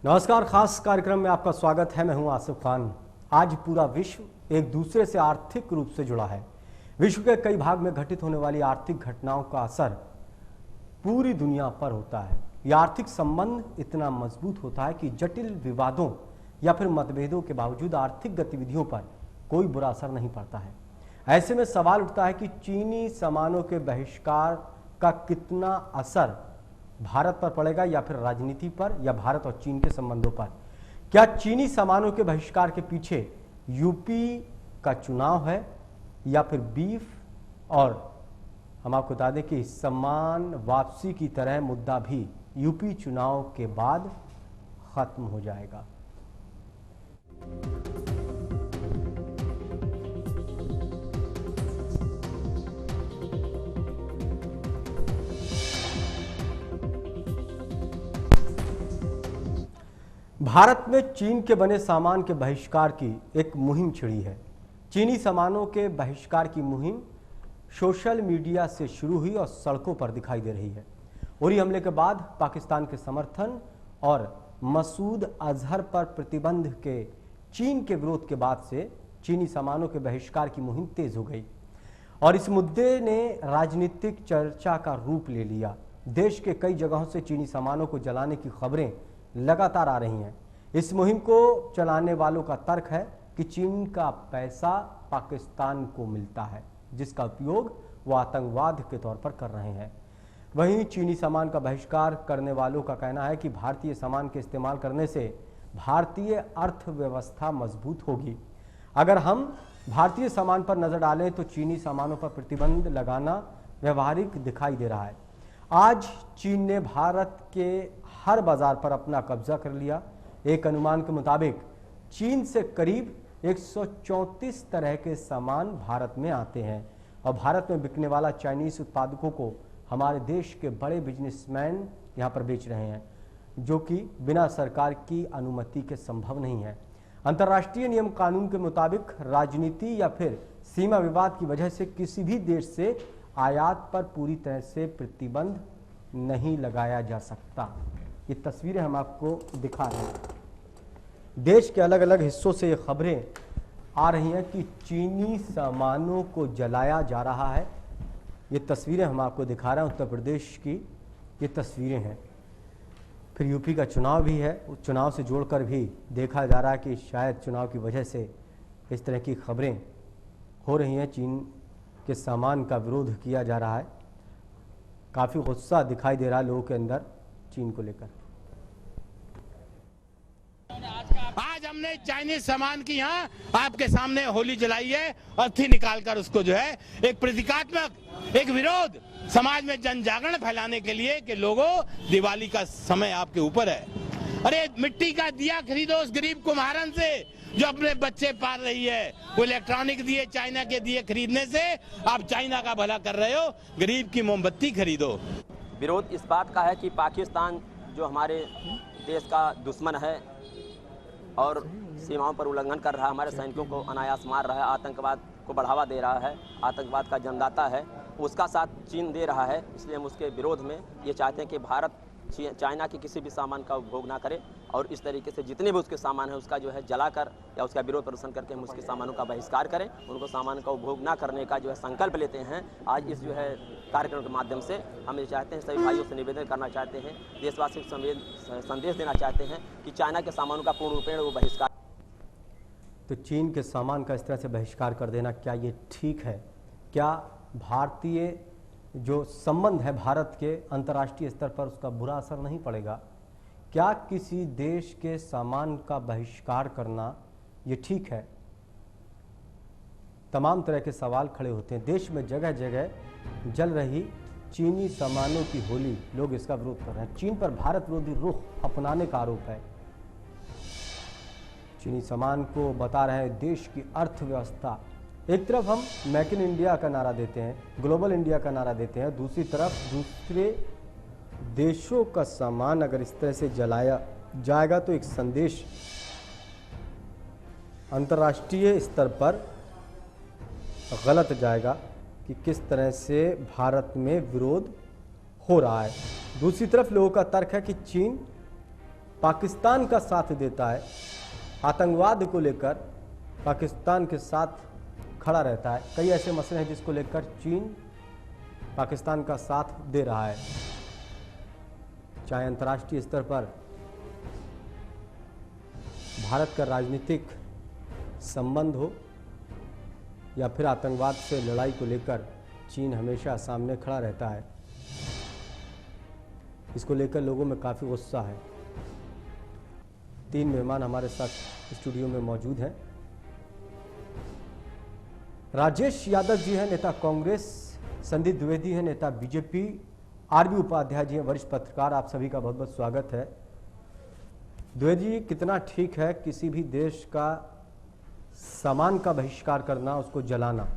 नमस्कार, खास कार्यक्रम में आपका स्वागत है। मैं हूं आसिफ खान। आज पूरा विश्व एक दूसरे से आर्थिक रूप से जुड़ा है। विश्व के कई भाग में घटित होने वाली आर्थिक घटनाओं का असर पूरी दुनिया पर होता है। यह आर्थिक संबंध इतना मजबूत होता है कि जटिल विवादों या फिर मतभेदों के बावजूद आर्थिक गतिविधियों पर कोई बुरा असर नहीं पड़ता है। ऐसे में सवाल उठता है कि चीनी सामानों के बहिष्कार का कितना असर भारत पर पड़ेगा, या फिर राजनीति पर, या भारत और चीन के संबंधों पर। क्या चीनी सामानों के बहिष्कार के पीछे यूपी का चुनाव है, या फिर बीफ और हम आपको बता दें कि सामान वापसी की तरह मुद्दा भी यूपी चुनाव के बाद खत्म हो जाएगा। भारत में चीन के बने सामान के बहिष्कार की एक मुहिम छिड़ी है। चीनी सामानों के बहिष्कार की मुहिम सोशल मीडिया से शुरू हुई और सड़कों पर दिखाई दे रही है। उरी हमले के बाद पाकिस्तान के समर्थन और मसूद अजहर पर प्रतिबंध के चीन के विरोध के बाद से चीनी सामानों के बहिष्कार की मुहिम तेज हो गई और इस मुद्दे ने राजनीतिक चर्चा का रूप ले लिया। देश के कई जगहों से चीनी सामानों को जलाने की खबरें लगातार आ रही हैं। इस मुहिम को चलाने वालों का तर्क है कि चीन का पैसा पाकिस्तान को मिलता है, जिसका उपयोग वो आतंकवाद के तौर पर कर रहे हैं। वहीं चीनी सामान का बहिष्कार करने वालों का कहना है कि भारतीय सामान के इस्तेमाल करने से भारतीय अर्थव्यवस्था मजबूत होगी। अगर हम भारतीय सामान पर नजर डालें तो चीनी सामानों पर प्रतिबंध लगाना व्यवहारिक दिखाई दे रहा है। आज चीन ने भारत के हर बाजार पर अपना कब्जा कर लिया। एक अनुमान के मुताबिक चीन से करीब 134 तरह के सामान भारत में आते हैं और भारत में बिकने वाला चाइनीज उत्पादकों को हमारे देश के बड़े बिजनेसमैन यहां पर बेच रहे हैं, जो कि बिना सरकार की अनुमति के संभव नहीं है। अंतर्राष्ट्रीय नियम कानून के मुताबिक राजनीति या फिर सीमा विवाद की वजह से किसी भी देश से आयात पर पूरी तरह से प्रतिबंध नहीं लगाया जा सकता। ये तस्वीरें हम आपको दिखा रहे हैं। देश के अलग अलग हिस्सों से ये खबरें आ रही हैं कि चीनी सामानों को जलाया जा रहा है। ये तस्वीरें हम आपको दिखा रहे हैं, उत्तर प्रदेश की ये तस्वीरें हैं। फिर यूपी का चुनाव भी है, उस चुनाव से जोड़कर भी देखा जा रहा है कि शायद चुनाव की वजह से इस तरह की खबरें हो रही हैं। चीन के सामान का विरोध किया जा रहा है। काफ़ी गुस्सा दिखाई दे रहा है लोगों के अंदर चीन को लेकर। आज हमने चाइनीज सामान की यहाँ आपके सामने होली जलाई है और थी निकालकर उसको जो है एक प्रतीकात्मक एक विरोध समाज में जन जागरण फैलाने के लिए कि लोगों दिवाली का समय आपके ऊपर है। अरे मिट्टी का दिया खरीदो उस गरीब कुम्हारन से जो अपने बच्चे पाल रही है। वो इलेक्ट्रॉनिक दिए चाइना के दिए खरीदने से आप चाइना का भला कर रहे हो, गरीब की मोमबत्ती खरीदो। विरोध इस बात का है कि पाकिस्तान जो हमारे देश का दुश्मन है और सीमाओं पर उल्लंघन कर रहा है, हमारे सैनिकों को अनायास मार रहा है, आतंकवाद को बढ़ावा दे रहा है, आतंकवाद का जन्मदाता है, उसका साथ चीन दे रहा है। इसलिए हम उसके विरोध में ये चाहते हैं कि भारत चाइना के किसी भी सामान का उपभोग ना करे और इस तरीके से जितने भी उसके सामान है उसका जो है जलाकर या उसका विरोध प्रदर्शन करके हम उसके सामानों का बहिष्कार करें, उनको सामान का उपभोग ना करने का जो है संकल्प लेते हैं। आज इस जो है कार्यक्रम के माध्यम से हम ये चाहते हैं, सभी भाइयों से निवेदन करना चाहते हैं, देशवासियों को संदेश देना चाहते हैं कि चाइना के सामानों का पूर्ण रूपेण वो बहिष्कार। तो चीन के सामान का इस तरह से बहिष्कार कर देना, क्या ये ठीक है? क्या भारतीय जो संबंध है भारत के अंतर्राष्ट्रीय स्तर पर उसका बुरा असर नहीं पड़ेगा? क्या किसी देश के सामान का बहिष्कार करना ये ठीक है? तमाम तरह के सवाल खड़े होते हैं। देश में जगह जगह जल रही चीनी सामानों की होली, लोग इसका विरोध कर रहे हैं। चीन पर भारत विरोधी रुख अपनाने का आरोप है। चीनी सामान को बता रहे हैं देश की अर्थव्यवस्था। एक तरफ हम मेक इन इंडिया का नारा देते हैं, ग्लोबल इंडिया का नारा देते हैं, दूसरी तरफ दूसरे देशों का सामान अगर इस तरह से जलाया जाएगा तो एक संदेश अंतर्राष्ट्रीय स्तर पर गलत जाएगा कि किस तरह से भारत में विरोध हो रहा है। दूसरी तरफ लोगों का तर्क है कि चीन पाकिस्तान का साथ देता है, आतंकवाद को लेकर पाकिस्तान के साथ खड़ा रहता है। कई ऐसे मसले हैं जिसको लेकर चीन पाकिस्तान का साथ दे रहा है, चाहे अंतर्राष्ट्रीय स्तर पर भारत का राजनीतिक संबंध हो या फिर आतंकवाद से लड़ाई को लेकर चीन हमेशा सामने खड़ा रहता है। इसको लेकर लोगों में काफ़ी गुस्सा है। 3 मेहमान हमारे साथ स्टूडियो में मौजूद हैं। राजेश यादव जी हैं, नेता कांग्रेस, संदीप द्विवेदी हैं, नेता बीजेपी, आरबी उपाध्याय जी हैं, वरिष्ठ पत्रकार। आप सभी का बहुत बहुत स्वागत है। द्विवेदी जी, कितना ठीक है किसी भी देश का सामान का बहिष्कार करना, उसको जलाना?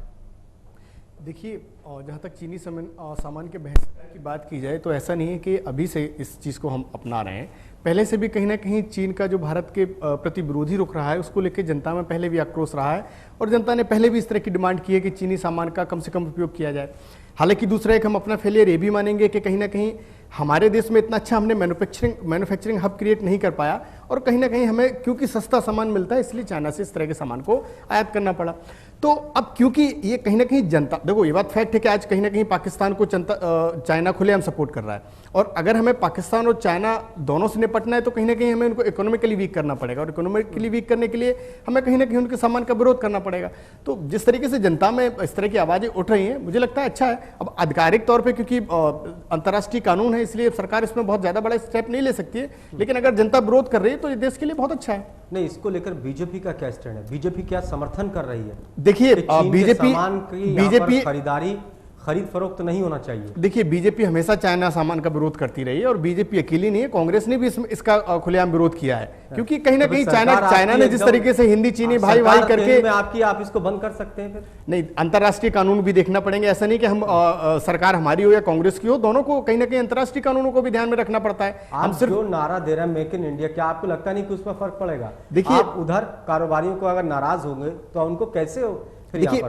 देखिए, जहाँ तक चीनी सामान के बहिष्कार की बात की जाए तो ऐसा नहीं है कि अभी से इस चीज़ को हम अपना रहे हैं। पहले से भी कहीं ना कहीं चीन का जो भारत के प्रति विरोधी रुख रहा है, उसको लेकर जनता में पहले भी आक्रोश रहा है और जनता ने पहले भी इस तरह की डिमांड की है कि चीनी सामान का कम से कम उपयोग किया जाए। हालांकि दूसरा एक हम अपना फेलियर ये भी मानेंगे कि कहीं ना कहीं हमारे देश में इतना अच्छा हमने मैन्युफैक्चरिंग हब क्रिएट नहीं कर पाया और कहीं ना कहीं हमें क्योंकि सस्ता सामान मिलता है इसलिए चाइना से इस तरह के सामान को आयात करना पड़ा। तो अब क्योंकि ये कहीं ना कहीं जनता, देखो ये बात फैक्ट है कि आज कहीं ना कहीं पाकिस्तान को चाइना खुलेआम सपोर्ट कर रहा है और अगर हमें पाकिस्तान और चाइना दोनों से निपटना है तो कहीं ना कहीं हमें उनको इकोनॉमिकली वीक करना पड़ेगा और इकोनॉमिकली वीक करने के लिए हमें कहीं ना कहीं उनके सामान का विरोध करना पड़ेगा। तो जिस तरीके से जनता में इस तरह की आवाजें उठ रही हैं, मुझे लगता है अच्छा है। अब आधिकारिक तौर पर क्योंकि अंतर्राष्ट्रीय कानून है इसलिए सरकार इसमें बहुत ज्यादा बड़ा स्टेप नहीं ले सकती है, लेकिन अगर जनता विरोध कर रही है तो ये देश के लिए बहुत अच्छा है। नहीं, इसको लेकर बीजेपी का क्या स्टैंड है? बीजेपी क्या समर्थन कर रही है? देखिए, बीजेपी खरीद फरोख्त नहीं होना चाहिए। देखिए, बीजेपी हमेशा चाइना सामान का विरोध करती रही है और बीजेपी अकेली नहीं है, कांग्रेस ने भी इसका खुलेआम विरोध किया है क्योंकि कहीं ना कहीं चाइना ने जिस तरीके से हिंदी चीनी भाई भाई करके आप इसको बंद कर सकते हैं। फिर नहीं, अंतर्राष्ट्रीय कानून भी देखना पड़ेंगे। ऐसा नहीं कि हम सरकार हमारी हो या कांग्रेस की हो, दोनों को कहीं ना कहीं अंतर्राष्ट्रीय कानूनों को भी ध्यान में रखना पड़ता है। हम सिर्फ जो नारा दे रहे हैं मेक इन इंडिया, क्या आपको लगता नहीं कि उसमें फर्क पड़ेगा? देखिए, उधर कारोबारियों को अगर नाराज होंगे तो उनको कैसे देखिए,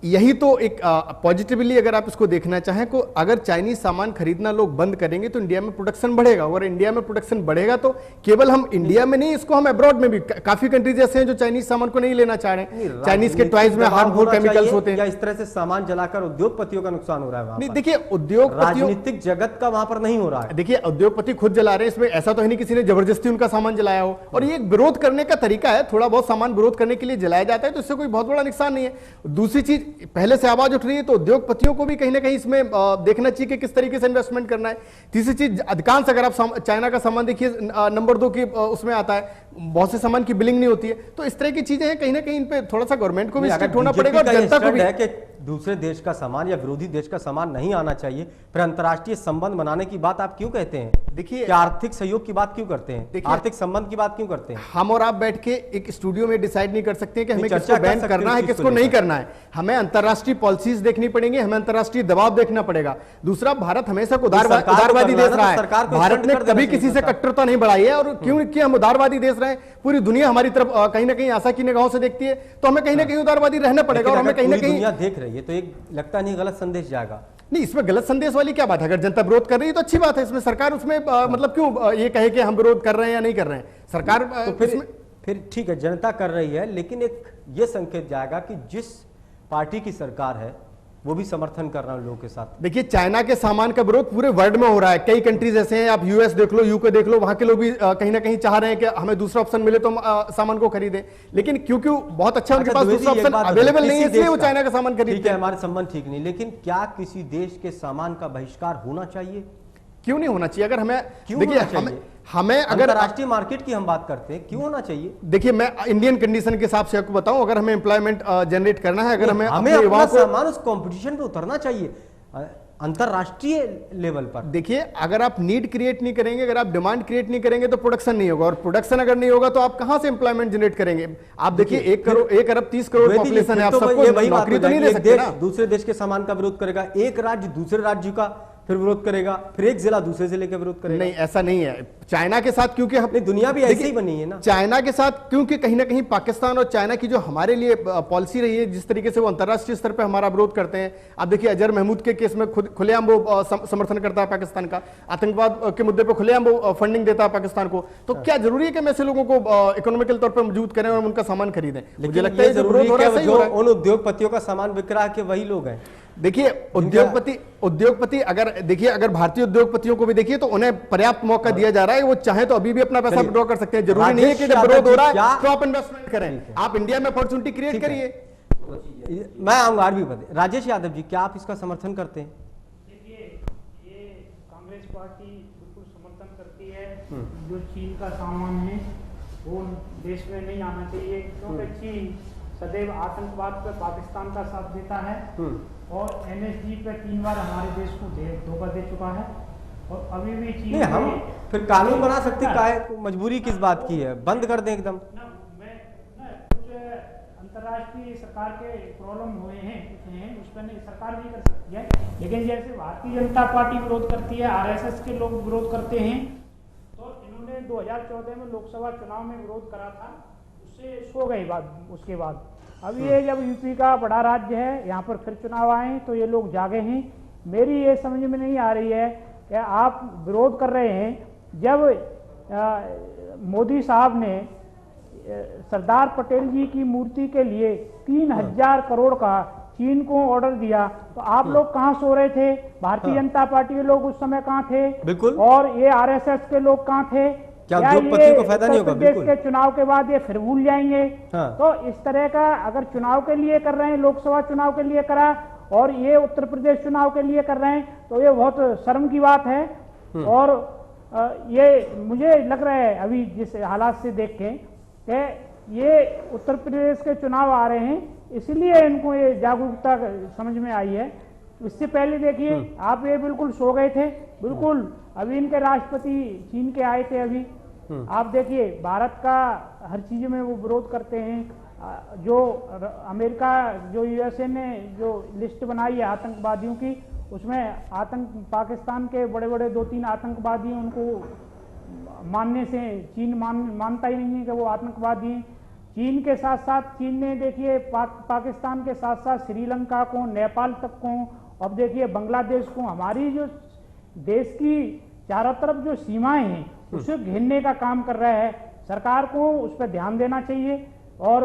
यही तो एक पॉजिटिवली अगर आप इसको देखना चाहें तो अगर चाइनीज सामान खरीदना लोग बंद करेंगे तो इंडिया में प्रोडक्शन बढ़ेगा। अगर इंडिया में प्रोडक्शन बढ़ेगा तो केवल हम इंडिया में नहीं, इसको हम अब्रॉड में भी, काफी कंट्रीज ऐसे हैं जो चाइनीज सामान को नहीं लेना चाह रहे हैं। चाइनीज के टॉयज में हार्मफुल केमिकल्स होते हैं या इस तरह से सामान जलाकर उद्योगपतियों का नुकसान हो रहा है। नहीं, देखिए, उद्योगपतियों, राजनीतिक जगत का वहां पर नहीं हो रहा है। देखिए, उद्योगपति खुद जला रहे हैं, इसमें ऐसा तो है नहीं किसी ने जबरदस्ती उनका सामान जलाया हो। और ये एक विरोध करने का तरीका है, थोड़ा बहुत सामान विरोध करने के लिए जलाया जाता है तो इससे कोई बहुत बड़ा नुकसान नहीं है। दूसरी चीज, पहले से आवाज उठ रही है तो उद्योगपतियों को भी कहीं ना कहीं इसमें देखना चाहिए कि किस तरीके से इन्वेस्टमेंट करना है। तीसरी चीज, अधिकांश अगर आप चाइना का सामान देखिए, नंबर 2 की उसमें आता है, बहुत से सामान की बिलिंग नहीं होती है। तो इस तरह की चीजें हैं, कहीं ना कहीं इन पे थोड़ा सा गवर्नमेंट को भी स्ट्रिक्ट होना पड़ेगा और जनता को भी है कि दूसरे देश का सामान या विरोधी देश का सामान नहीं आना चाहिए। फिर अंतर्राष्ट्रीय संबंध बनाने की बात आप क्यों कहते हैं? देखिए, आर्थिक सहयोग की बात क्यों करते हैं? आर्थिक संबंध की बात क्यों करते हैं? हम और आप बैठ के एक स्टूडियो में डिसाइड नहीं कर सकते कि हमें किसको बैन करना है, किसको नहीं करना है। हमें अंतर्राष्ट्रीय पॉलिसीज देखनी पड़ेंगी, हमें अंतर्राष्ट्रीय दबाव देखना पड़ेगा। दूसरा, भारत हमेशा उदारवादी देश रहा है, भारत ने कभी किसी से कट्टरता नहीं बढ़ाई है और क्योंकि हम उदारवादी देश रहे, पूरी दुनिया हमारी तरफ कहीं ना कहीं आशा की निगाहों से देखती है तो हमें कहीं ना कहीं उदारवादी रहना पड़ेगा और हमें कहीं ना कहीं दुनिया देख रही है तो एक लगता नहीं गलत संदेश जाएगा। नहीं, इसमें गलत संदेश वाली क्या बात है? अगर जनता विरोध कर रही है तो अच्छी बात है। इसमें सरकार उसमें मतलब क्यों ये कहे कि हम विरोध कर रहे हैं या नहीं कर रहे हैं? सरकार तो फिर ठीक है, जनता कर रही है, लेकिन एक ये संकेत जाएगा कि जिस पार्टी की सरकार है वो भी समर्थन कर रहा है लोगों के साथ। देखिए, चाइना के सामान का विरोध पूरे वर्ल्ड में हो रहा है। कई कंट्रीज ऐसे हैं, आप यूएस देख लो, यूके देख लो, वहां के लोग भी कहीं ना कहीं चाह रहे हैं कि हमें दूसरा ऑप्शन मिले तो हम सामान को खरीदें, लेकिन क्योंकि बहुत अच्छा उनके पास दूसरा ऑप्शन अवेलेबल नहीं है इसलिए वो चाइना का सामान खरीदते हैं। ठीक है, हमारे संबंध ठीक नहीं, लेकिन क्या किसी देश के सामान का बहिष्कार होना चाहिए? क्यों नहीं होना चाहिए? अगर हमें देखिए, हमें अगर अंतर्राष्ट्रीय मार्केट की हम बात करते हैं, क्यों होना चाहिए? देखिए, मैं इंडियन कंडीशन के हिसाब से आपको बताऊं, अगर हमें एम्प्लॉयमेंट जनरेट करना है, अगर हमें अपना सामान उस कंपटीशन पे उतरना चाहिए अंतरराष्ट्रीय लेवल पर। देखिए, अगर आप नीड क्रिएट नहीं करेंगे, अगर आप डिमांड क्रिएट नहीं करेंगे तो प्रोडक्शन नहीं होगा और प्रोडक्शन अगर नहीं होगा तो आप कहां से एम्प्लॉयमेंट जनरेट करेंगे? आप देखिए, 1 अरब 30 करोड़ पॉपुलेशन है, आप सबको नौकरी तो नहीं दे सकते ना। दूसरे देश के सामान का विरोध करेगा, एक राज्य दूसरे राज्य का फिर विरोध करेगा, फिर एक जिला दूसरे जिले का विरोध करेगा। नहीं, ऐसा नहीं है। चाइना के साथ क्योंकि हम दुनिया भी ऐसी ही बनी है ना। चाइना के साथ क्योंकि कहीं ना कहीं पाकिस्तान और चाइना की जो हमारे लिए पॉलिसी रही है, जिस तरीके से वो अंतर्राष्ट्रीय स्तर पर हमारा विरोध करते हैं। आप देखिए अजहर महमूद के केस में खुलेआम वो समर्थन करता है पाकिस्तान का, आतंकवाद के मुद्दे पर खुलेआम वो फंडिंग देता है पाकिस्तान को। तो क्या जरूरी है कि हम ऐसे लोगों को इकोनॉमिकल तौर पर मौजूद करें और उनका सामान खरीदें? मुझे लगता है जरूरी है जो उन उद्योगपतियों का सामान बिक रहा है कि वही लोग हैं। देखिए उद्योगपति अगर भारतीय उद्योगपतियों को भी देखिए तो उन्हें पर्याप्त मौका दिया जा रहा है। वो चाहे तो अभी भी अपना पैसा विड्रॉ कर सकते हैं। जरूरी नहीं है कि जब विरोध हो रहा है तो आप इन्वेस्टमेंट करें, आप इंडिया में अपॉर्चुनिटी क्रिएट करिए। मैं आऊंगा आरबी पर। राजेश यादव जी, क्या आप इसका समर्थन करते हैं? देखिए, ये कांग्रेस पार्टी बिल्कुल समर्थन करती है। जो चीन का सामान है वो देश में नहीं आना चाहिए, क्योंकि चीन सदैव आतंकवाद पर पाकिस्तान का साथ देता है और एनएसजी पे 3 बार हमारे देश को धोखा दे चुका है और अभी भी चीन नहीं, हम फिर कानून बना सकते हैं। मजबूरी किस बात की है? बंद कर दें एकदम। कुछ अंतर्राष्ट्रीय सरकार के प्रॉब्लम हुए हैं, कुछ हैं, उस पर नहीं सरकार नहीं कर सकती है। लेकिन जैसे भारतीय जनता पार्टी विरोध करती है, आरएसएस के लोग विरोध करते हैं, तो इन्होंने 2014 में लोकसभा चुनाव में विरोध करा था, उससे सो गई बात। उसके बाद अब ये जब यूपी का बड़ा राज्य है, यहाँ पर फिर चुनाव आए तो ये लोग जागे हैं। मेरी ये समझ में नहीं आ रही है कि आप विरोध कर रहे हैं जब मोदी साहब ने सरदार पटेल जी की मूर्ति के लिए 3000 करोड़ का चीन को ऑर्डर दिया, तो आप लोग कहाँ सो रहे थे? भारतीय जनता पार्टी के लोग उस समय कहाँ थे? बिल्कुल। और ये आरएसएस के लोग कहाँ थे? क्या उद्योगपतियों को फायदा नहीं होगा? बिल्कुल। के चुनाव के बाद ये फिर भूल जाएंगे। हाँ। तो इस तरह का अगर चुनाव के लिए कर रहे हैं, लोकसभा चुनाव के लिए करा और ये उत्तर प्रदेश चुनाव के लिए कर रहे हैं, तो ये बहुत शर्म की बात है। और ये मुझे लग रहा है अभी जिस हालात से देख के कि ये उत्तर प्रदेश के चुनाव आ रहे हैं, इसलिए इनको ये जागरूकता समझ में आई है। इससे पहले देखिए आप ये बिल्कुल सो गए थे, बिल्कुल। अभी इनके राष्ट्रपति चीन के आए थे अभी। आप देखिए भारत का हर चीज में वो विरोध करते हैं। जो अमेरिका, जो यूएसए ने जो लिस्ट बनाई है आतंकवादियों की, उसमें पाकिस्तान के बड़े बड़े 2-3 आतंकवादी, उनको मानने से चीन मानता ही नहीं है कि वो आतंकवादी हैं। चीन के साथ साथ चीन ने देखिए पाकिस्तान के साथ साथ श्रीलंका को, नेपाल तक को, अब देखिए बांग्लादेश को, हमारी जो देश की चारों तरफ जो सीमाएं हैं उसे घेरने का काम कर रहा है। सरकार को उस पर ध्यान देना चाहिए। और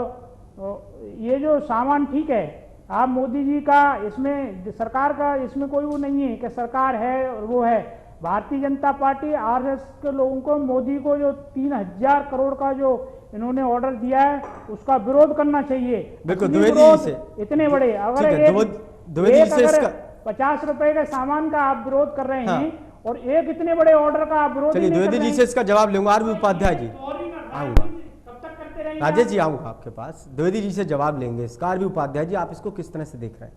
ये जो सामान ठीक है, आप मोदी जी का इसमें, सरकार का इसमें कोई वो नहीं है कि सरकार है और वो है। भारतीय जनता पार्टी आरएसएस के लोगों को, मोदी को जो 3000 करोड़ का जो इन्होंने ऑर्डर दिया है उसका विरोध करना चाहिए। बिल्कुल। द्विवेदी जी से इतने बड़े, अगर अगर 50 रुपए के सामान का आप विरोध कर रहे हैं और एक इतने बड़े ऑर्डर का आप विरोध, चलिए द्विवेदी जी से इसका जवाब लूंगा। आरबी उपाध्याय जी आऊंगा, कब तक करते रहेंगे? राजेश जी आऊंगा आपके पास, द्विवेदी जी से जवाब लेंगे इसका। आरबी उपाध्याय जी, आप इसको किस तरह से देख रहे हैं?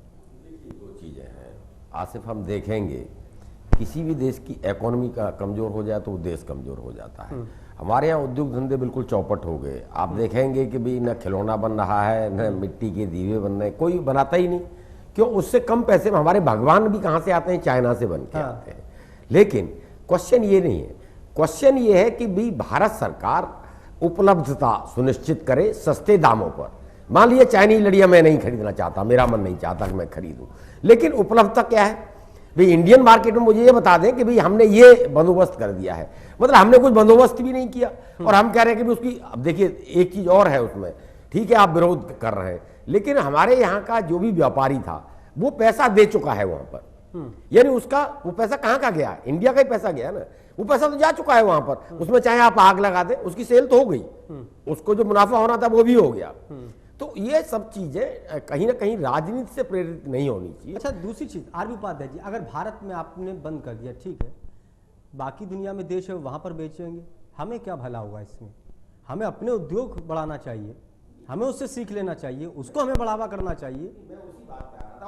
दो चीजें हैं आसिफ, हम देखेंगे किसी भी देश की इकोनॉमी का कमजोर हो जाए तो वो देश कमजोर हो जाता है। हमारे यहाँ उद्योग धंधे बिल्कुल चौपट हो गए। आप देखेंगे कि भी न खिलौना बन रहा है, न मिट्टी के दीवे बन रहे, कोई बनाता ही नहीं। क्यों? उससे कम पैसे में हमारे भगवान भी कहाँ से आते हैं? चाइना से बन के आते हैं। लेकिन क्वेश्चन ये नहीं है, क्वेश्चन ये है कि भी भारत सरकार उपलब्धता सुनिश्चित करे सस्ते दामों पर। मान लीजिए चाइनीज लड़ियाँ मैं नहीं खरीदना चाहता, मेरा मन नहीं चाहता कि मैं खरीदूं, लेकिन उपलब्धता क्या है भाई? इंडियन मार्केट में मुझे ये बता दें कि भाई हमने ये बंदोबस्त कर दिया है, मतलब हमने कुछ बंदोबस्त भी नहीं किया और हम कह रहे हैं कि उसकी, अब देखिए एक चीज और है उसमें, ठीक है आप विरोध कर रहे हैं, लेकिन हमारे यहाँ का जो भी व्यापारी था वो पैसा दे चुका है वहां पर। यानी उसका वो पैसा कहाँ का गया? इंडिया का ही पैसा गया ना, वो पैसा तो जा चुका है वहां पर। उसमें चाहे आप आग लगा दें, उसकी सेल तो हो गई, उसको जो मुनाफा होना था वो भी हो गया। तो ये सब चीजें कहीं ना कहीं राजनीति से प्रेरित नहीं होनी चाहिए। अच्छा, दूसरी चीज आरबी उपाध्याय जी, अगर भारत में आपने बंद कर दिया, ठीक है, बाकी दुनिया में देश है वहां पर बेचेंगे, हमें क्या भला होगा इसमें? हमें अपने उद्योग बढ़ाना चाहिए, हमें उससे सीख लेना चाहिए, उसको हमें बढ़ावा करना चाहिए।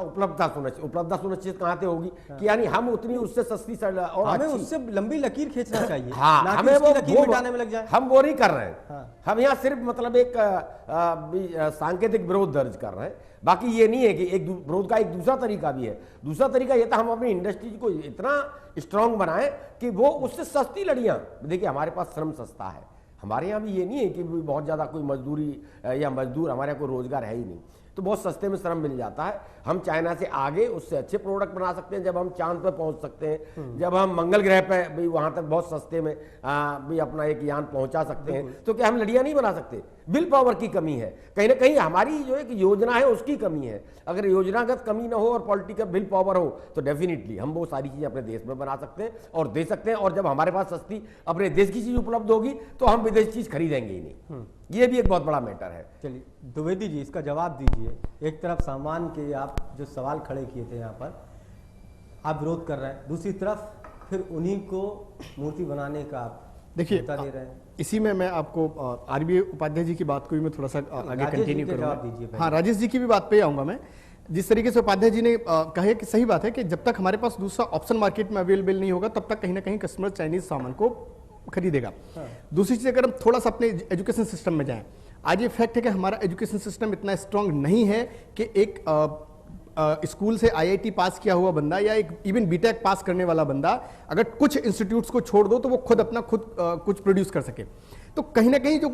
उपलब्धता सुनिश्चित कहाँ से होगी कि यानी हम उतनी उससे सस्ती और हमें अच्छी, उससे लंबी लकीर खींचना चाहिए, हाँ, ना कि हमें उसकी लकीर वो मिटाने में लग जाए। हम वो नहीं कर रहे हैं। हाँ। हम यहाँ सिर्फ मतलब एक सांकेतिक विरोध दर्ज कर रहे हैं। बाकी ये नहीं है कि एक विरोध का एक दूसरा तरीका भी है। दूसरा तरीका ये था हम अपनी इंडस्ट्री को इतना स्ट्रांग बनाएं कि वो उससे सस्ती लड़ियां, देखिए हमारे पास श्रम सस्ता है, हमारे यहाँ भी ये नहीं है कि बहुत ज़्यादा कोई मजदूरी या मजदूर, हमारे यहाँ कोई रोजगार है ही नहीं, तो बहुत सस्ते में श्रम मिल जाता है। हम चाइना से आगे उससे अच्छे प्रोडक्ट बना सकते हैं। जब हम चांद पे पहुंच सकते हैं, जब हम मंगल ग्रह पे भी वहां तक बहुत सस्ते में भी अपना एक यान पहुंचा सकते हैं, तो क्या हम लड़ियां नहीं बना सकते? विल पावर की कमी है, कहीं ना कहीं हमारी जो एक योजना है उसकी कमी है। अगर योजनागत कमी ना हो और पॉलिटिकल विल पावर हो तो डेफिनेटली हम वो सारी चीजें अपने देश में बना सकते हैं और दे सकते हैं। और जब हमारे पास सस्ती अपने देश की चीज उपलब्ध होगी तो हम विदेशी चीज खरीदेंगे ही नहीं। ये भी एक बहुत बड़ा मैटर है। चलिए द्विवेदी जी, इसका जवाब दीजिए। एक तरफ सामान के आप जो सवाल खड़े किए थे यहाँ पर, आप विरोध कर रहे हैं, दूसरी तरफ फिर उन्हीं को मूर्ति बनाने का आप देखिए दे रहे हैं। इसी में मैं आपको आरबीआई उपाध्याय जी की बात को भी मैं थोड़ा सा आगे कंटिन्यू करूंगा। हाँ, राजेश जी की भी बात पे आऊंगा मैं। जिस तरीके से उपाध्याय जी ने कहा कि सही बात है कि जब तक हमारे पास दूसरा ऑप्शन मार्केट में अवेलेबल नहीं होगा तब तक कहीं ना कहीं कस्टमर चाइनीज सामान को खरीदेगा। दूसरी चीज, अगर हम थोड़ा सा अपने एजुकेशन सिस्टम में जाएं, आज ये फैक्ट है कि हमारा एजुकेशन सिस्टम इतना स्ट्रांग नहीं है कि एक स्कूल से आईआईटी पास किया हुआ बंदा या एक इवन बीटेक पास करने वाला बंदा अगर कुछ इंस्टीट्यूट्स को छोड़ दो तो वो खुद अपना कुछ प्रोड्यूस कर सके। तो कहीं ना कहीं जो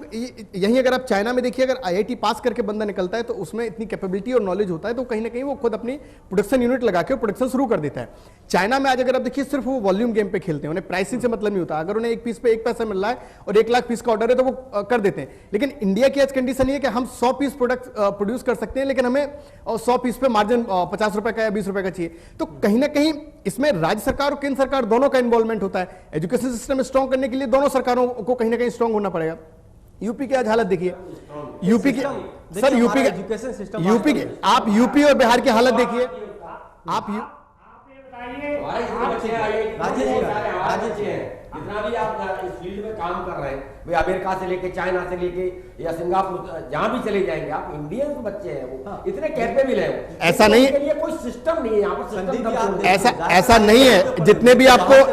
यही अगर आप चाइना में देखिए, अगर आईआईटी पास करके बंदा निकलता है तो उसमें इतनी कैपेबिलिटी और नॉलेज होता है, तो कहीं ना कहीं वो खुद अपनी प्रोडक्शन यूनिट लगा के प्रोडक्शन शुरू कर देता है। चाइना में आज अगर आप देखिए सिर्फ वो वॉल्यूम गेम पे खेलते हैं, उन्हें प्राइसिंग से मतलब नहीं होता। अगर उन्हें एक पीस पे 1 पैसा मिल रहा है और 1 लाख पीस का ऑर्डर है तो वो कर देते हैं। लेकिन इंडिया की आज कंडीशन ये है कि हम 100 पीस प्रोडक्ट प्रोड्यूस कर सकते हैं, लेकिन हमें 100 पीस पे मार्जिन 50 रुपए का या 20 रुपए का चाहिए। तो कहीं ना कहीं इसमें राज्य सरकार और केंद्र सरकार दोनों का इन्वॉल्वमेंट होता है। एजुकेशन सिस्टम स्ट्रॉन्ग करने के लिए दोनों सरकारों को कहीं ना कहीं स्ट्रॉन्ग होना पड़ेगा। यूपी की आज हालत देखिए, यूपी की सर, यूपी के एजुकेशन सिस्टम, यूपी के आप यूपी और बिहार की हालत देखिए। आप जितना भी आप इस फील्ड में काम कर रहे हैं, भाई अमेरिका से लेके चाइना से लेके या सिंगापुर, जहां भी चले जाएंगे आप, इंडियन बच्चे हैं वो इतने कैपेबल हैं। ऐसा नहीं, के लिए कोई सिस्टम नहीं है यहाँ पर। ऐसा नहीं है। जितने भी आपको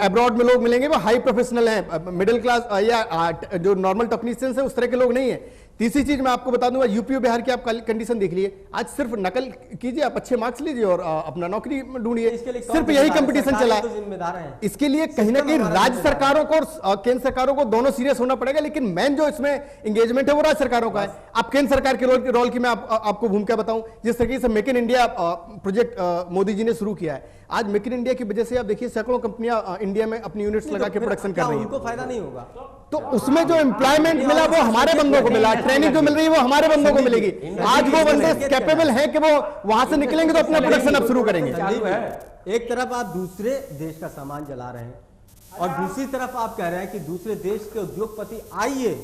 अब्रॉड में लोग मिलेंगे वो हाई प्रोफेशनल हैं, मिडिल क्लास या जो नॉर्मल टेक्नीशियंस है उस तरह के लोग नहीं है। तीसरी चीज मैं आपको बता दूंगा, यूपी और बिहार की आप कंडीशन देख लीजिए। आज सिर्फ नकल कीजिए, आप अच्छे मार्क्स लीजिए और अपना नौकरी ढूंढिए, सिर्फ यही कंपटीशन चला है। इसके लिए कहीं ना कहीं राज्य सरकारों को और केंद्र सरकारों को दोनों सीरियस होना पड़ेगा। लेकिन मेन जो इसमें एंगेजमेंट है वो राज्य सरकारों का है। अब केंद्र सरकार के रोल की मैं आपको भूमिका बताऊं, जिस तरीके से make in India project Modi ji ने शुरू किया है, आज मेक इन इंडिया की वजह से आप देखिए सैकड़ों कंपनियां इंडिया में अपनी यूनिट्स लगा के प्रोडक्शन कर रही हैं। उनको फायदा नहीं होगा, तो उसमें जो एम्प्लॉयमेंट मिला वो हमारे बंदों को मिला, ट्रेनिंग जो मिल रही है वो हमारे बंदों को मिलेगी। आज वो बंदे कैपेबल हैं कि वो वहां से निकलेंगे तो अपना प्रोडक्शन अब शुरू करेंगे। एक तरफ आप दूसरे देश का सामान जला रहे हैं और दूसरी तरफ आप कह रहे हैं कि दूसरे देश के उद्योगपति आइए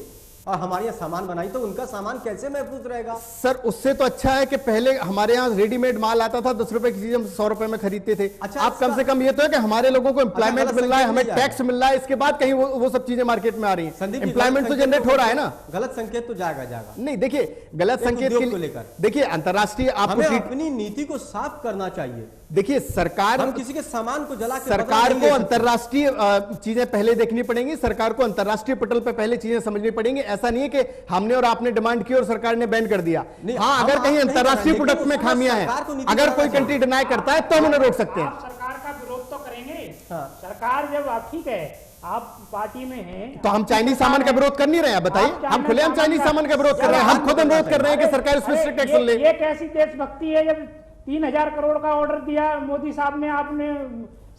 और हमारे यहाँ सामान बनाई, तो उनका सामान कैसे महफूज रहेगा? सर उससे तो अच्छा है कि पहले हमारे यहाँ रेडीमेड माल आता था, 10 रुपए की चीज हम 100 रुपए में खरीदते थे। अच्छा, आप कम से कम ये तो है कि हमारे लोगों को एम्प्लॉयमेंट मिल रहा है, हमें टैक्स मिल रहा है, इसके बाद कहीं वो सब चीजें मार्केट में आ रही है। एम्प्लॉयमेंट तो जनरेट हो रहा है ना। गलत संकेत तो जाएगा नहीं। देखिए गलत संकेत को लेकर देखिए अंतर्राष्ट्रीय आपको अपनी नीति को साफ करना चाहिए। देखिए सरकार, हम किसी के सामान को जला के सरकार को अंतर्राष्ट्रीय चीजें पहले देखनी पड़ेंगी, सरकार को अंतर्राष्ट्रीय पटल पर पहले चीजें समझनी पड़ेंगी। ऐसा नहीं है कि हमने और आपने डिमांड की और सरकार ने बैन कर दिया। हाँ, अगर कहीं अंतर्राष्ट्रीय प्रोडक्ट में खामियां हैं, अगर कोई कंट्री डिनाई करता है तो हम उन्हें रोक सकते हैं। सरकार का विरोध तो करेंगे। सरकार जब ठीक है, आप पार्टी में हैं तो हम चाइनीज सामान का विरोध कर नहीं रहे हैं, बताइए। हम खुलेआम चाइनीज सामान का विरोध कर रहे हैं, हम खुद अनुरोध कर रहे हैं कि सरकार इस पर स्ट्रिक्ट एक्शन ले। ये कैसी देशभक्ति है जब 3000 करोड़ का ऑर्डर दिया मोदी साहब ने, आपने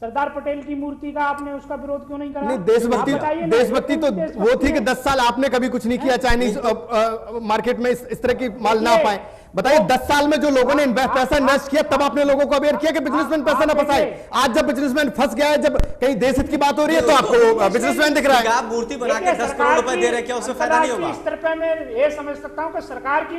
सरदार पटेल की मूर्ति का आपने उसका विरोध क्यों नहीं करा? नहीं, देशभक्ति तो वो थी कि 10 साल आपने कभी कुछ नहीं किया, चाइनीज मार्केट में इस तरह की माल ना पाए। बताइए 10 साल में जो लोगों ने पैसा इन्वेस्ट किया तब आपने लोगों को अवेयर किया कि बिजनेसमैन पैसा ना फंसाए। आज जब बिजनेसमैन फंस गया है, जब कहीं देश हित की बात हो रही है तो आपको बिजनेसमैन दिख रहा है। आप मूर्ति बना के 10 करोड़ रुपए दे रहे, क्या उससे फायदा नहीं होगा? इस तरह मैं ये समझ सकता हूँ कि सरकार की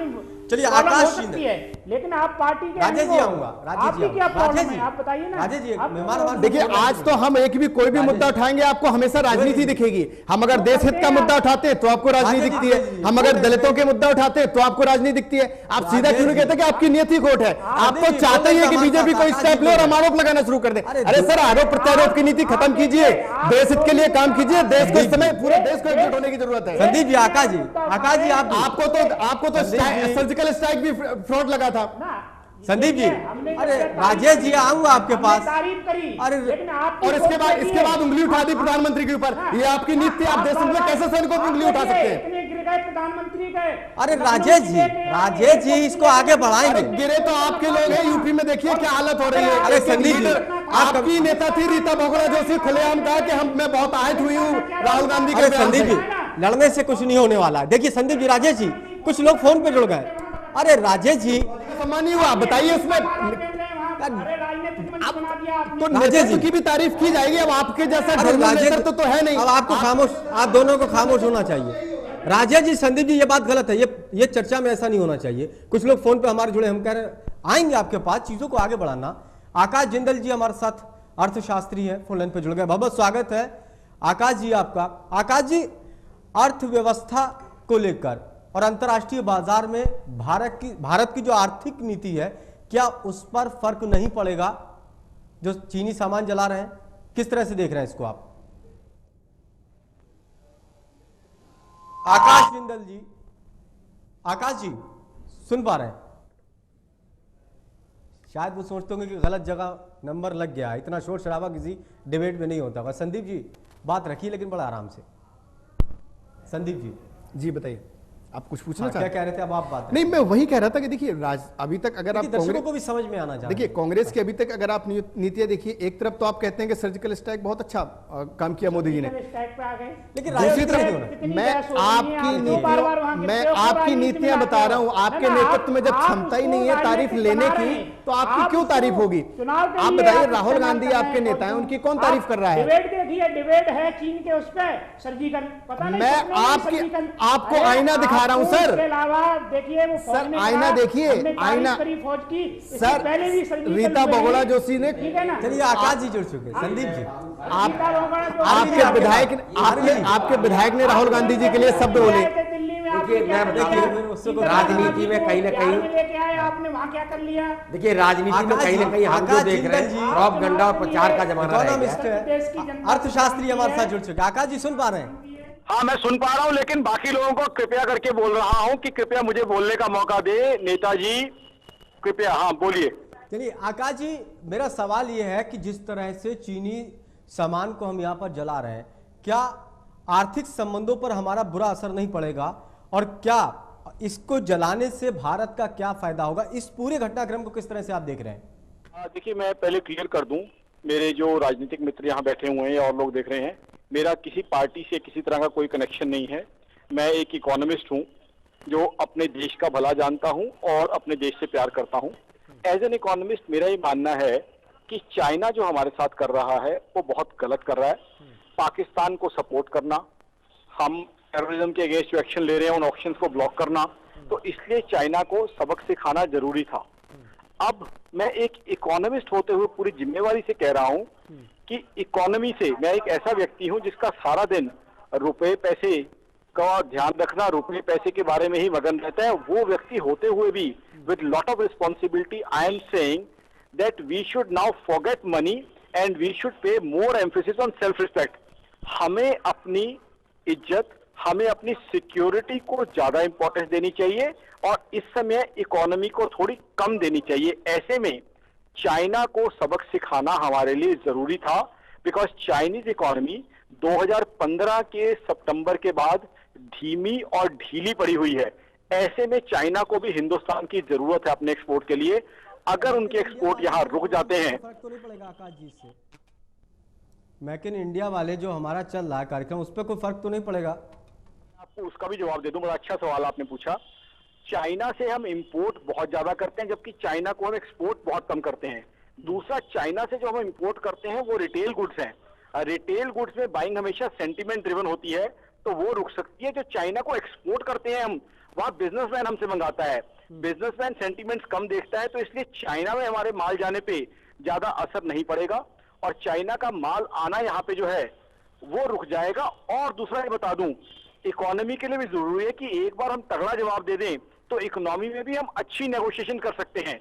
चलिए, प्रॉब्लम आकाश हो सकती है, लेकिन आप पार्टी के राजेश जी आऊंगा, आपकी क्या प्रॉब्लम है, आप बताइए ना। राजेश जी, आप मेहमान देखिए, आज तो हम एक भी कोई भी मुद्दा उठाएंगे आपको हमेशा राजनीति दिखेगी। हम अगर देश हित का मुद्दा उठाते हैं तो आपको राजनीति दिखती है, हम अगर दलितों के मुद्दा उठाते हैं तो आपको राजनीति दिखती है। आप सीधा क्यों नहीं कहते कि आपकी नियति खोट है? आप तो चाहते ही है कि बीजेपी कोई स्टेप ले और हम आरोप लगाना शुरू कर दे। अरे सर, आरोप प्रत्यारोप की नीति खत्म कीजिए, देश हित के लिए काम कीजिए। देश को इस समय पूरे देश को एकजुट होने की जरूरत है। संदीप जी, आकाश जी, आपको तो सर्जिकल स्ट्राइक भी फ्रॉड लगा था। संदीप जी, अरे राजेश जी आऊंगा आपके पास। तारीफ करी, अरे लेकिन आप और इसके बाद उंगली उठा दी प्रधानमंत्री के ऊपर। ये आपकी नीति, आप देश में कैसे सैनिकों पर उंगली उठा सकते हैं? प्रधानमंत्री गए। अरे राजेश जी इसको आगे बढ़ाएंगे। गिरे तो आपके लोग हैं, यूपी में देखिए क्या हालत हो रही है। अरे संदीप जी, आपकी नेता थी रीता बहुगुणा जोशी, खुलेआम कहा कि मैं बहुत आहत हुई हूँ राहुल गांधी के। संदीप जी, लड़ने से कुछ नहीं होने वाला। देखिए संदीप जी, राजेश जी, कुछ लोग फोन पे जुड़ गए। अरे राजेश जी, सम्मान नहीं हुआ, बताइए उसमें तो नेतृत्व की भी तारीफ की जाएगी। अब आपके जैसा नेतृत्व तो है नहीं। अब आपको खामोश, आप दोनों को खामोश होना चाहिए। राजेश जी, संदीप जी, ये बात गलत है। ये चर्चा में ऐसा नहीं होना चाहिए। कुछ लोग फोन पे हमारे जुड़े, हम कह रहे हैं आएंगे आपके पास, चीजों को आगे बढ़ाना। आकाश जिंदल जी हमारे साथ अर्थशास्त्री हैं, फोन लाइन पे जुड़ गए। बहुत बहुत स्वागत है आकाश जी आपका। आकाश जी, अर्थव्यवस्था को लेकर और अंतर्राष्ट्रीय बाजार में भारत की जो आर्थिक नीति है, क्या उस पर फर्क नहीं पड़ेगा जो चीनी सामान जला रहे हैं? किस तरह से देख रहे हैं इसको आप? आकाश जिंदल जी, आकाश जी सुन पा रहे हैं? शायद वो सोचते होंगे कि गलत जगह नंबर लग गया। इतना शोर शराबा किसी डिबेट में नहीं होता। बस संदीप जी बात रखिए, लेकिन बड़ा आराम से। संदीप जी बताइए, आप कुछ पूछना क्या कह रहे थे? अब आप बात नहीं, मैं वही कह रहा था कि देखिए अभी तक अगर आप दर्शकों को भी समझ में आना चाहिए। देखिए, कांग्रेस की अभी तक अगर आप नीतियां देखिए, एक तरफ तो आप कहते हैं कि सर्जिकल स्ट्राइक बहुत अच्छा काम किया मोदी जी ने, लेकिन दूसरी तरफ मैं आपकी नीतियां बता रहा हूं। आपके नेतृत्व में जब क्षमता ही नहीं है तारीफ लेने की, तो आपकी क्यों तारीफ होगी? आप बताइए, राहुल गांधी आपके नेता हैं, उनकी कौन तारीफ कर रहा है? डिबेट है चीन के उस पर सर्जिकल, पता नहीं। मैं आपको आईना दिखा रहा हूं सर। देखिए वो सर, आईना देखिए, आईना फौज की सर, पहले भी रीता बहुगुणा जोशी ने। ठीक है ना? चलिए आकाश जी जुड़ चुके। संदीप जी, आपके विधायक ने राहुल गांधी जी के लिए शब्द बोले। राजनीति में कहीं ना कहीं आपने वहाँ क्या कर लिया? देखिए, राजनीति में कहीं ना कहीं हम जो देख रहे हैं प्रोपगेंडा और प्रचार का जमाना है। अर्थशास्त्री हमारे साथ जुड़ चुके। आकाश जी सुन पा रहे हैं? हाँ, मैं सुन पा रहा हूँ, लेकिन बाकी लोगों को कृपया करके बोल रहा हूँ कि कृपया मुझे बोलने का मौका दे। नेताजी कृपया, हाँ बोलिए। चलिए आकाश जी, मेरा सवाल यह है कि जिस तरह से चीनी सामान को हम यहाँ पर जला रहे हैं, क्या आर्थिक संबंधों पर हमारा बुरा असर नहीं पड़ेगा? और क्या इसको जलाने से भारत का क्या फायदा होगा? इस पूरे घटनाक्रम को किस तरह से आप देख रहे हैं? देखिए, मैं पहले क्लियर कर दूं, मेरे जो राजनीतिक मित्र यहाँ बैठे हुए हैं और लोग देख रहे हैं, मेरा किसी पार्टी से किसी तरह का कोई कनेक्शन नहीं है। मैं एक इकोनॉमिस्ट हूँ जो अपने देश का भला जानता हूँ और अपने देश से प्यार करता हूँ। एज एन इकोनॉमिस्ट मेरा ये मानना है कि चाइना जो हमारे साथ कर रहा है वो बहुत गलत कर रहा है। पाकिस्तान को सपोर्ट करना, हम टेररिज्म के अगेंस्ट जो एक्शन ले रहे हैं उन ऑप्शंस को ब्लॉक करना, तो इसलिए चाइना को सबक सिखाना जरूरी था। अब मैं एक इकोनॉमिस्ट होते हुए पूरी जिम्मेवारी से कह रहा हूं कि इकोनॉमी से, मैं एक ऐसा व्यक्ति हूं जिसका सारा दिन रुपए पैसे का ध्यान रखना, रुपए पैसे के बारे में ही मगन रहता है, वो व्यक्ति होते हुए भी with lot of responsibility I am saying that we should now forget money and we should pay more emphasis on self respect. हमें अपनी इज्जत, हमें अपनी सिक्योरिटी को ज्यादा इंपॉर्टेंस देनी चाहिए और इस समय इकोनॉमी को थोड़ी कम देनी चाहिए। ऐसे में चाइना को सबक सिखाना हमारे लिए जरूरी था, बिकॉज चाइनीज इकोनॉमी 2015 के सितंबर के बाद धीमी और ढीली पड़ी हुई है। ऐसे में चाइना को भी हिंदुस्तान की जरूरत है अपने एक्सपोर्ट के लिए। अगर उनके एक्सपोर्ट यहाँ रुक जाते हैं, फर्क तो नहीं पड़ेगा आकाश जी से? मेक इन इंडिया वाले जो हमारा चल रहा है कार्यक्रम, उस पर कोई फर्क तो नहीं पड़ेगा? आपको उसका भी जवाब दे दूं, बड़ा अच्छा सवाल आपने पूछा। चाइना से हम इंपोर्ट बहुत ज्यादा करते हैं, जबकि चाइना को हम एक्सपोर्ट बहुत कम करते हैं। दूसरा, चाइना से जो हम इंपोर्ट करते हैं वो रिटेल गुड्स हैं। रिटेल गुड्स में बाइंग हमेशा सेंटीमेंट ड्रिवन होती है, तो वो रुक सकती है। जो चाइना को एक्सपोर्ट करते हैं हम, वहां बिजनेसमैन हमसे मंगाता है, बिजनेसमैन सेंटीमेंट्स कम देखता है, तो इसलिए चाइना में हमारे माल जाने पे ज्यादा असर नहीं पड़ेगा और चाइना का माल आना यहाँ पे जो है वो रुक जाएगा। और दूसरा ये बता दूं, इकोनॉमी के लिए भी जरूरी है कि एक बार हम तगड़ा जवाब दे दें तो इकोनॉमी में भी हम अच्छी नेगोशिएशन कर सकते हैं।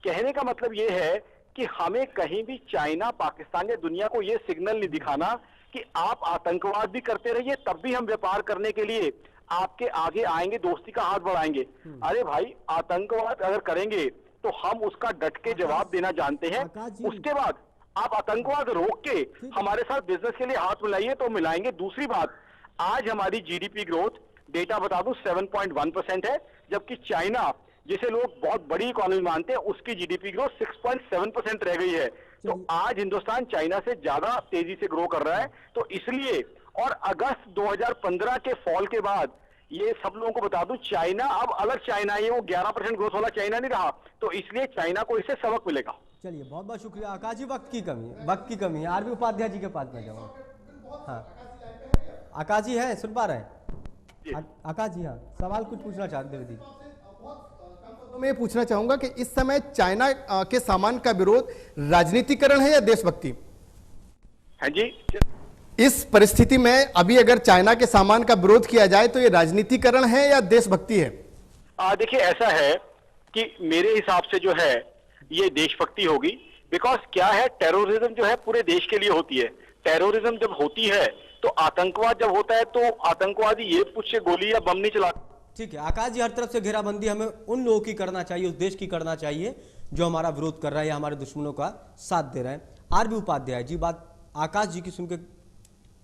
कहने का मतलब ये है कि हमें कहीं भी चाइना, पाकिस्तान या दुनिया को ये सिग्नल नहीं दिखाना कि आप आतंकवाद भी करते रहिए, तब भी हम व्यापार करने के लिए आपके आगे आएंगे, दोस्ती का हाथ बढ़ाएंगे। अरे भाई, आतंकवाद अगर करेंगे तो हम उसका डट के जवाब देना जानते हैं। उसके बाद आप आतंकवाद रोक के हमारे साथ बिजनेस के लिए हाथ मिलाइए तो मिलाएंगे। दूसरी बात, आज हमारी जीडीपी ग्रोथ डेटा बता दूं 7.1% है, जबकि चाइना, जिसे लोग बहुत बड़ी इकोनॉमी मानते हैं, उसकी जीडीपी ग्रोथ 6.7% रह गई है। तो आज हिंदुस्तान चाइना से ज्यादा तेजी से ग्रो कर रहा है। तो इसलिए, और अगस्त 2015 के फॉल के बाद ये सब लोगों को बता दूं, चाइना अब अलग चाइना है, वो 11% ग्रोथ वाला चाइना नहीं रहा। तो इसलिए चाइना को इससे सबक मिलेगा। चलिए, बहुत बहुत शुक्रिया आकाश जी। वक्त की कमी है। आरबी उपाध्याय जी के पास में जाऊँगा। हाँ, आकाश जी है, सुन पा रहे हैं? आकाश जी, हाँ, सवाल कुछ पूछना चाहते थे? मैं पूछना चाहूंगा कि इस समय चाइना के सामान का विरोध राजनीतिकरण है या देशभक्ति? हाँ जी, इस परिस्थिति में अभी अगर चाइना के सामान का विरोध किया जाए तो ये राजनीतिकरण है या देशभक्ति है? देखिए, ऐसा है कि मेरे हिसाब से जो है ये देशभक्ति होगी। बिकॉज क्या है, टेररिज्म जो है पूरे देश के लिए होती है। टेररिज्म जब होती है तो आतंकवाद जब होता है तो आतंकवादी ये पूछ से गोली या बम नहीं चलाते। ठीक है आकाश जी, हर तरफ से घेराबंदी हमें उन लोगों की करना चाहिए, उस देश की करना चाहिए जो हमारा विरोध कर रहा है या हमारे दुश्मनों का साथ दे रहे हैं। आरबी उपाध्याय जी, बात आकाश जी की सुनकर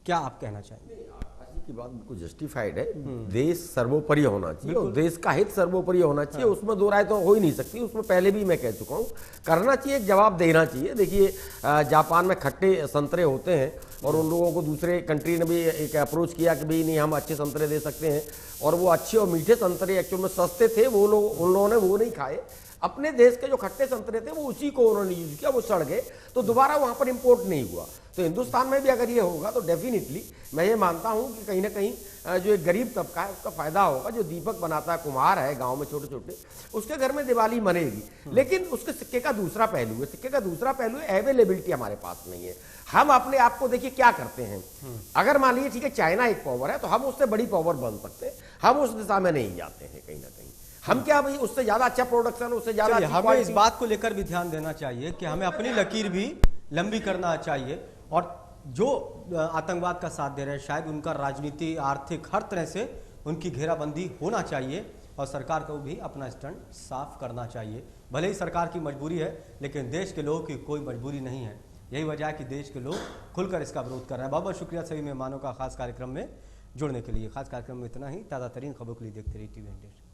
क्या आप कहना चाहेंगे? आकाश जी की बात बिल्कुल जस्टिफाइड है। देश सर्वोपरि होना चाहिए और देश का हित सर्वोपरि होना चाहिए। उसमें दो राय तो हो ही नहीं सकती। उसमें पहले भी मैं कह चुका हूँ, करना चाहिए, एक जवाब देना चाहिए। देखिए, जापान में खट्टे संतरे होते हैं और उन लोगों को दूसरे कंट्री ने भी एक अप्रोच किया कि भाई नहीं, हम अच्छे संतरे दे सकते हैं, और वो अच्छे और मीठे संतरे एक्चुअल में सस्ते थे, वो लोग, उन लोगों ने वो नहीं खाए। अपने देश के जो खट्टे संतरे थे वो उसी को उन्होंने यूज किया, वो सड़ गए, तो दोबारा वहां पर इंपोर्ट नहीं हुआ। तो हिंदुस्तान में भी अगर ये होगा तो डेफिनेटली मैं ये मानता हूं कि कहीं ना कहीं जो एक गरीब तबका है उसका फायदा होगा। जो दीपक बनाता है, कुम्हार है गांव में छोटे छोटे, उसके घर में दिवाली मनेगी। लेकिन उसके सिक्के का दूसरा पहलू है, सिक्के का दूसरा पहलू है अवेलेबिलिटी हमारे पास नहीं है। हम अपने आप को देखिए क्या करते हैं। अगर मान लीजिए ठीक है चाइना एक पावर है तो हम उससे बड़ी पावर बन सकते हैं, हम उस दिशा में नहीं जाते हैं। कहीं ना कहीं हम क्या भाई उससे ज्यादा अच्छा प्रोडक्शन, उससे ज्यादा हमें इस बात को लेकर भी ध्यान देना चाहिए कि हमें अपनी लकीर भी लंबी करना चाहिए। और जो आतंकवाद का साथ दे रहे हैं, शायद उनका राजनीति, आर्थिक, हर तरह से उनकी घेराबंदी होना चाहिए और सरकार को भी अपना स्टैंड साफ करना चाहिए। भले ही सरकार की मजबूरी है, लेकिन देश के लोगों की कोई मजबूरी नहीं है। यही वजह है कि देश के लोग खुलकर इसका विरोध कर रहे हैं। बहुत बहुत शुक्रिया सभी मेहमानों का खास कार्यक्रम में जुड़ने के लिए। खास कार्यक्रम में इतना ही। ताज़ा तरीन खबरों के लिए देखते रहिए टीवी इंडिया।